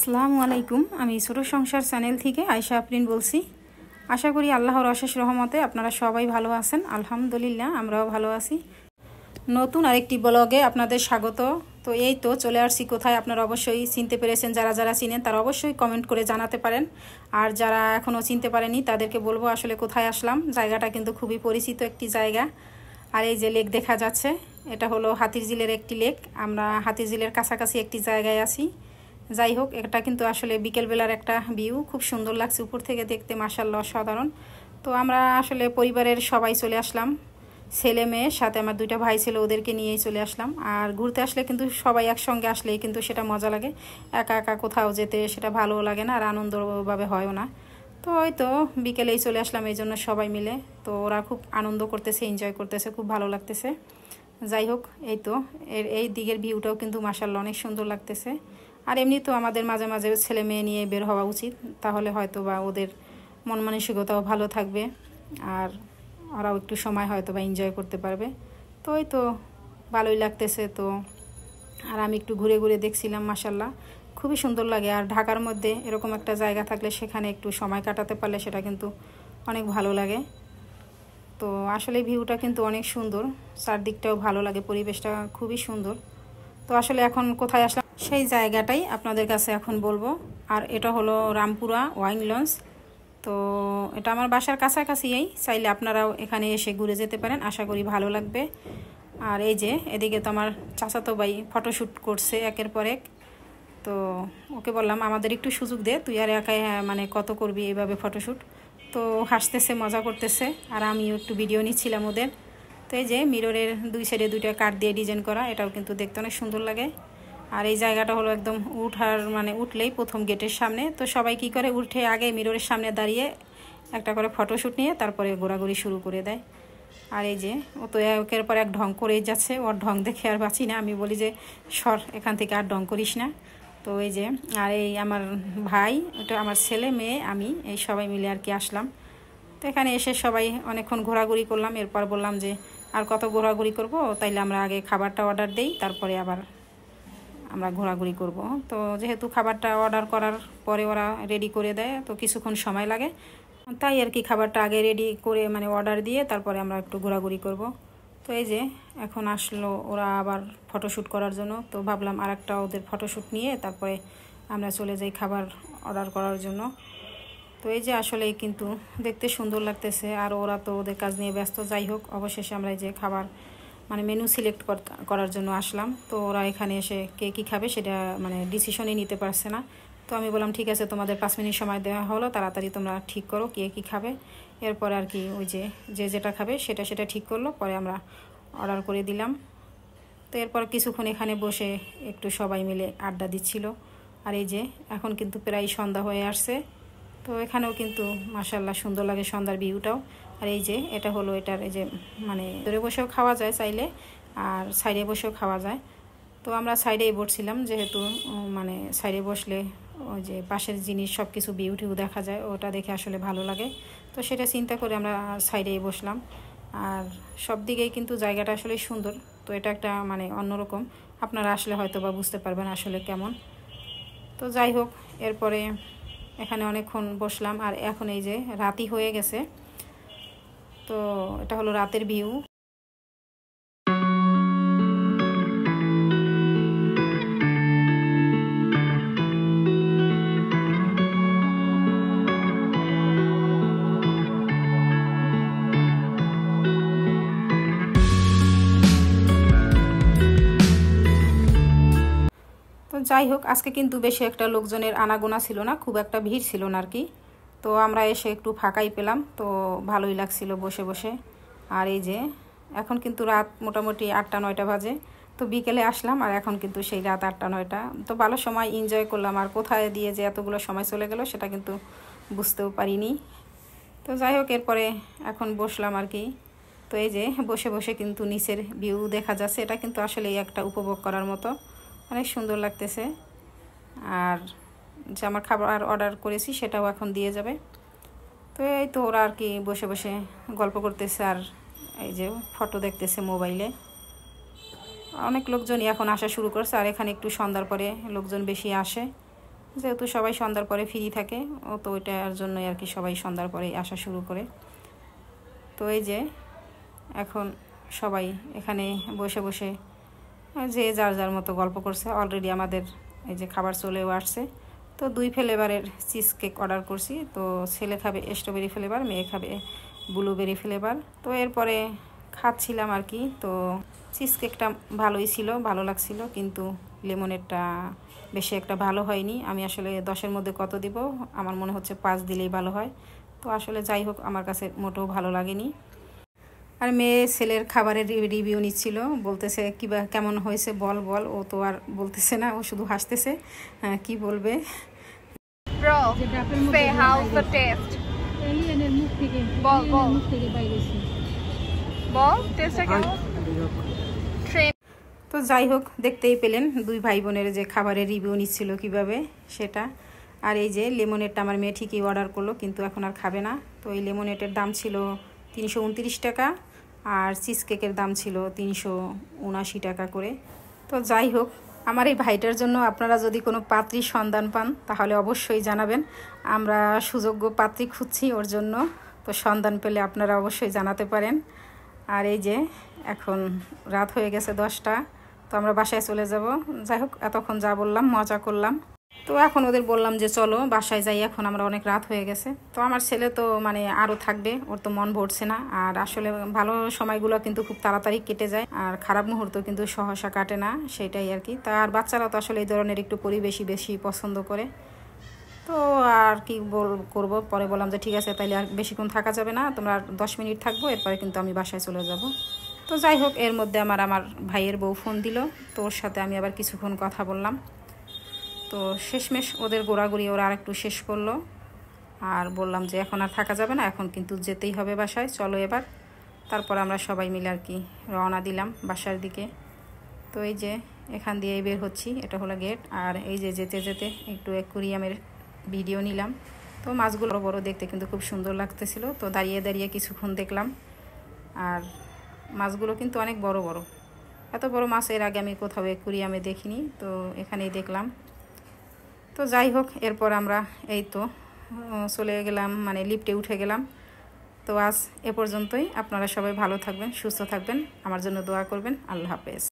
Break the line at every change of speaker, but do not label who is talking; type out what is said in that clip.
আসসালামু আলাইকুম। আমি ছোট সংসার চ্যানেল থেকে আয়শা আফরিন বলছি। আশা করি আল্লাহর অশেষ রহমতে আপনারা সবাই ভালো আছেন। আলহামদুলিল্লাহ আমরাও ভালো আছি। নতুন আরেকটি ব্লগে আপনাদের স্বাগত। তো এই তো চলে আসছি কোথায়, আপনারা অবশ্যই চিনতে পেরেছেন। যারা যারা চিনেন তারা অবশ্যই কমেন্ট করে জানাতে পারেন, আর যারা এখনও চিনতে পারেনি তাদেরকে বলবো আসলে কোথায় আসলাম। জায়গাটা কিন্তু খুবই পরিচিত একটি জায়গা। আর এই যে লেক দেখা যাচ্ছে, এটা হলো হাতিরঝিলের একটি লেক। আমরা হাতিরঝিলের কাছাকাছি একটি জায়গায় আছি। যাই হোক, এটা কিন্তু আসলে বিকেলবেলার একটা ভিউ, খুব সুন্দর লাগছে উপর থেকে দেখতে, মাশাআল্লাহ অসাধারণ। তো আমরা আসলে পরিবারের সবাই চলে আসলাম, ছেলে মেয়ে সাথে আমার দুইটা ভাই ছিল, ওদেরকে নিয়েই চলে আসলাম। আর ঘুরতে আসলে কিন্তু সবাই একসঙ্গে আসলেই কিন্তু সেটা মজা লাগে। একা একা কোথাও যেতে সেটা ভালোও লাগে না, আর আনন্দভাবে হয়ও না। তো ওই তো বিকেলেই চলে আসলাম এই জন্য সবাই মিলে। তো ওরা খুব আনন্দ করতেছে, এনজয় করতেছে, খুব ভালো লাগতেছে। যাই হোক, এই তো এই দিকের ভিউটাও কিন্তু মাশাআল্লাহ অনেক সুন্দর লাগতেছে। আর এমনি তো আমাদের মাঝে মাঝে ছেলে মেয়ে নিয়ে বের হওয়া উচিত, তাহলে হয়তো বা ওদের মন মানসিকতাও ভালো থাকবে, আর ওরাও একটু সময় হয়তো বা এনজয় করতে পারবে। তো ওই তো ভালোই লাগতেছে। তো আর আমি একটু ঘুরে ঘুরে দেখছিলাম, মাশাআল্লাহ খুবই সুন্দর লাগে। আর ঢাকার মধ্যে এরকম একটা জায়গা থাকলে সেখানে একটু সময় কাটাতে পারলে সেটা কিন্তু অনেক ভালো লাগে। তো আসলে ভিউটা কিন্তু অনেক সুন্দর, চারদিকটাও ভালো লাগে, পরিবেশটা খুবই সুন্দর। তো আসলে এখন কোথায় আসলাম সেই জায়গাটাই আপনাদের কাছে এখন বলবো। আর এটা হলো রামপুরা ওয়াইন লঞ্চ। তো এটা আমার বাসার কাছাকাছিই, চাইলে আপনারাও এখানে এসে ঘুরে যেতে পারেন, আশা করি ভালো লাগবে। আর এই যে এদিকে তো আমার চাচাতো ভাই ফটোশ্যুট করছে একের পর এক। তো ওকে বললাম আমাদের একটু সুযোগ দে, তুই আর একাই মানে কত করবি এভাবে ফটোশ্যুট। তো হাসতেছে, মজা করতেছে, আর আমিও একটু ভিডিও নিচ্ছিলাম ওদের। তো এই যে মিররের দুই সাইডে দুইটা কাঠ দিয়ে ডিজাইন করা, এটাও কিন্তু দেখতে অনেক সুন্দর লাগে। আর এই জায়গাটা হলো একদম উঠলেই প্রথম গেটের সামনে। তো সবাই কি করে, উঠে আগে মিররের সামনে দাঁড়িয়ে একটা করে ফটোশ্যুট নিয়ে তারপরে ঘোরাঘুরি শুরু করে দেয়। আর এই যে ও তো একের পর এক ঢং করেই যাচ্ছে, ওর ঢং দেখে আর বাঁচি না। আমি বলি যে সর এখান থেকে, আর ঢং করিস না। তো এই যে আর এই আমার ভাই, ওটা আমার ছেলে মেয়ে, আমি এই সবাই মিলে আর কি আসলাম। তো এখানে এসে সবাই অনেকক্ষণ ঘোরাঘুরি করলাম। এরপর বললাম যে আর কত ঘোরাঘুরি করব, তাইলে আমরা আগে খাবারটা অর্ডার দেই, তারপরে আবার আমরা ঘোরাঘুরি করব। তো যেহেতু খাবারটা অর্ডার করার পরে ওরা রেডি করে দেয়, তো কিছুক্ষণ সময় লাগে, তাই আর কি খাবারটা আগে রেডি করে মানে অর্ডার দিয়ে তারপরে আমরা একটু ঘোরাঘুরি করব। তো এই যে এখন আসলো ওরা আবার ফটোশ্যুট করার জন্য। তো ভাবলাম আর একটা ওদের ফটোশ্যুট নিয়ে তারপরে আমরা চলে যাই খাবার অর্ডার করার জন্য। তো এই যে আসলে কিন্তু দেখতে সুন্দর লাগতেছে, আর ওরা তো ওদের কাজ নিয়ে ব্যস্ত। যাই হোক, অবশেষে আমরা এই যে খাবার মানে মেনু সিলেক্ট করার জন্য আসলাম। তো ওরা এখানে এসে কে কী খাবে সেটা মানে ডিসিশনই নিতে পারছে না। তো আমি বললাম ঠিক আছে, তোমাদের 5 মিনিট সময় দেওয়া হলো, তাড়াতাড়ি তোমরা ঠিক করো কে কী খাবে। এরপর আর কি ওই যে যেটা খাবে সেটা ঠিক করলো, পরে আমরা অর্ডার করে দিলাম। তো এরপর কিছুক্ষণ এখানে বসে একটু সবাই মিলে আড্ডা দিচ্ছিল। আর এই যে এখন কিন্তু প্রায় সন্ধ্যা হয়ে আসছে। তো এখানেও কিন্তু মাশাআল্লাহ সুন্দর লাগে সন্ধ্যার ভিউটাও। আর এই যে এটা হলো এটার এই যে মানে দূরে বসেও খাওয়া যায় চাইলে, আর সাইডে বসেও খাওয়া যায়। তো আমরা সাইডেই বসছিলাম, যেহেতু মানে সাইডে বসলে ওই যে পাশের জিনিস সব কিছু ভিউ দেখা যায়, ওটা দেখে আসলে ভালো লাগে। তো সেটা চিন্তা করে আমরা সাইডেই বসলাম। আর সব দিকেই কিন্তু জায়গাটা আসলে সুন্দর। তো এটা একটা মানে অন্যরকম, আপনারা আসলে হয়তো বা বুঝতে পারবেন আসলে কেমন। তো যাই হোক, এরপরে এখানে অনেকক্ষণ বসলাম। আর এখন এই যে রাতই হয়ে গেছে। তো এটা হলো রাতের ভিউ। তো যাই হোক, আজকে কিন্তু বেশি একটা লোকজনের আনাগোনা ছিল না, খুব একটা ভিড় ছিল না আর কি। তো আমরা এসে একটু ফাঁকাই পেলাম, তো ভালোই লাগছিল বসে বসে। আর এই যে এখন কিন্তু রাত মোটামুটি 8টা-9টা বাজে। তো বিকেলে আসলাম, আর এখন কিন্তু সেই রাত 8টা-9টা। তো ভালো সময় এনজয় করলাম, আর কোথায় দিয়ে যে এতগুলো সময় চলে গেল সেটা কিন্তু বুঝতেও পারিনি। তো যাই হোক, এরপরে এখন বসলাম আর কি। তো এই যে বসে বসে কিন্তু নিচের ভিউ দেখা যাচ্ছে, এটা কিন্তু আসলে একটা উপভোগ করার মতো, অনেক সুন্দর লাগতেছে। আর যে আমার খাবার অর্ডার করেছি সেটাও এখন দিয়ে যাবে। তো এই তো ওরা আর কি বসে বসে গল্প করতেছে, আর এই যে ফটো দেখতেছে মোবাইলে। অনেক লোকজনই এখন আসা শুরু করছে, আর এখানে একটু সন্ধ্যার পরে লোকজন বেশি আসে। যেহেতু সবাই সন্ধ্যার পরে ফ্রি থাকে ও তো ওইটার জন্যই আর কি সবাই সন্ধ্যার পরে আসা শুরু করে। তো এই যে এখন সবাই এখানে বসে বসে যে যার যার মতো গল্প করছে। অলরেডি আমাদের এই যে খাবার চলেও আসছে। তো 2 ফ্লেভারের চিজ কেক অর্ডার করছি। তো ছেলে খাবে স্ট্রবেরি ফ্লেভার, মেয়ে খাবে ব্লুবেরি ফ্লেভার। তো এরপরে খাচ্ছিলাম আর কি। তো চিজ কেকটা ভালোই ছিল, ভালো লাগছিল, কিন্তু লেমনেরটা বেশি একটা ভালো হয়নি। আমি আসলে 10-এর মধ্যে কত দিব, আমার মনে হচ্ছে 5 দিলেই ভালো হয়। তো আসলে যাই হোক, আমার কাছে মোটেও ভালো লাগেনি। আর মেয়ে ছেলের খাবারের রিভিউ নিচ্ছিল, বলতেছে কিবা কেমন হয়েছে বল বল। ও তো আর বলতেছে না, ও শুধু হাসতেছে। কি বলবে?
Bro, say how's the taste?
এলিয়েনের মুখ থেকে মুখ থেকে বাইরেছে।
বল টেস্টটা কেমন?
তো যাই হোক, দেখতেই পেলেন 2 ভাই বোনের যে খাবারের রিভিউ নিচ্ছিল কিভাবে সেটা। আর এই যে লেমনেটটা আমার মেয়ে ঠিকই অর্ডার করলো, কিন্তু এখন আর খাবে না। তো এই লেমনেটের দাম ছিল 329 টাকা, আর চিজ কেকের দাম ছিল 379 টাকা করে। তো যাই হোক, আমার এই ভাইটার জন্য আপনারা যদি কোনো পাত্রীর সন্ধান পান তাহলে অবশ্যই জানাবেন। আমরা সুযোগ্য পাত্রী খুঁজছি ওর জন্য। তো সন্ধান পেলে আপনারা অবশ্যই জানাতে পারেন। আর এই যে এখন রাত হয়ে গেছে 10টা। তো আমরা বাসায় চলে যাব। যাই হোক, এতক্ষণ যা বললাম মজা করলাম। তো এখন ওদের বললাম যে চলো বাসায় যাই, এখন আমরা অনেক রাত হয়ে গেছে। তো আমার ছেলে তো মানে আরও থাকবে, ওর তো মন ভরছে না। আর আসলে ভালো সময়গুলো কিন্তু খুব তাড়াতাড়ি কেটে যায়, আর খারাপ মুহূর্ত কিন্তু সহসা কাটে না, সেটাই আর কি। তার বাচ্চারা তো আসলে এই ধরনের একটু পরিবেশই বেশি পছন্দ করে। তো আর কি করব, পরে বললাম যে ঠিক আছে, তাইলে আর বেশিক্ষণ থাকা যাবে না, তোমরা 10 মিনিট থাকবো, এরপরে কিন্তু আমি বাসায় চলে যাব। তো যাই হোক, এর মধ্যে আমার ভাইয়ের বউ ফোন দিল। তো ওর সাথে আমি আবার কিছুক্ষণ কথা বললাম। তো শেষমেশ ওদের গোড়াগুড়ি ওরা আর একটু শেষ করলো। আর বললাম যে এখন আর থাকা যাবে না, এখন কিন্তু যেতেই হবে বাসায়, চলো এবার। তারপর আমরা সবাই মিলে আর কি রওনা দিলাম বাসার দিকে। তো এই যে এখান দিয়ে বের হচ্ছি, এটা হলো গেট। আর এই যে যেতে যেতে একটু অ্যাকুয়ারিয়ামের ভিডিও নিলাম। তো মাছগুলো বড় বড়, দেখতে কিন্তু খুব সুন্দর লাগতেছিল। তো দাঁড়িয়ে দাঁড়িয়ে কিছুক্ষণ দেখলাম। আর মাছগুলো কিন্তু অনেক বড় বড়, এত বড় মাছ এর আগে আমি কোথাও অ্যাকুয়ারিয়ামে দেখিনি। তো এখানেই দেখলাম। তো যাই হোক, এরপর আমরা এই তো চলে গেলাম, মানে লিফটে উঠে গেলাম। তো আজ এ পর্যন্তই। আপনারা সবাই ভালো থাকবেন, সুস্থ থাকবেন, আমার জন্য দোয়া করবেন। আল্লাহ হাফেজ।